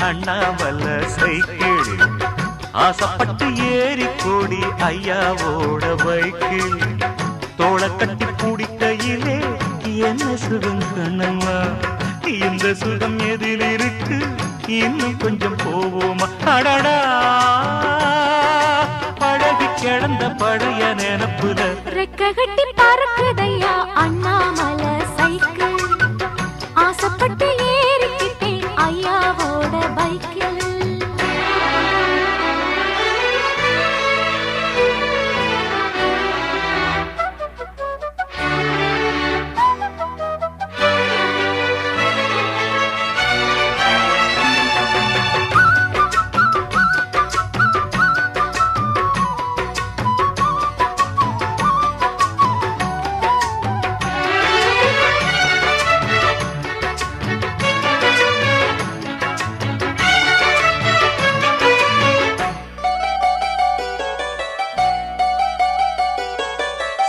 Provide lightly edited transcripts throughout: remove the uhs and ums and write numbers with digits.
Annamalai cycle ஆசைப்பட்டு ஏறி கோடி ஐயாவோட பைக்கில் தோளை கட்டி பிடிக்கையிலே என்ன சுகம் கண்ணம்மா இந்த சுகம் எதில் இருக்கு இன்னும் கொஞ்சம் போவோமா அடடா பழகி கிடந்த பழைய நினப்புல ரெக்க கட்டி பறக்குதையா அண்ணாமல சைக்கிள் ஆசைப்பட்டு ஏறிக்கிட்டேன் ஐயாவோட பைக்கில்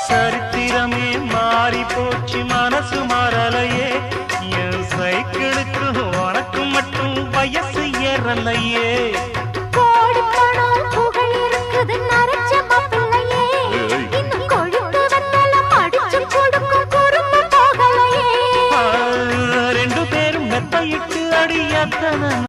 சரித்திரமே மாறி போச்சு மனசு மாறலையே என் சைக்கிளுக்கு உனக்கு மட்டும் வயசு ஏறலையே கோடி பணம் புகழ் இருக்குது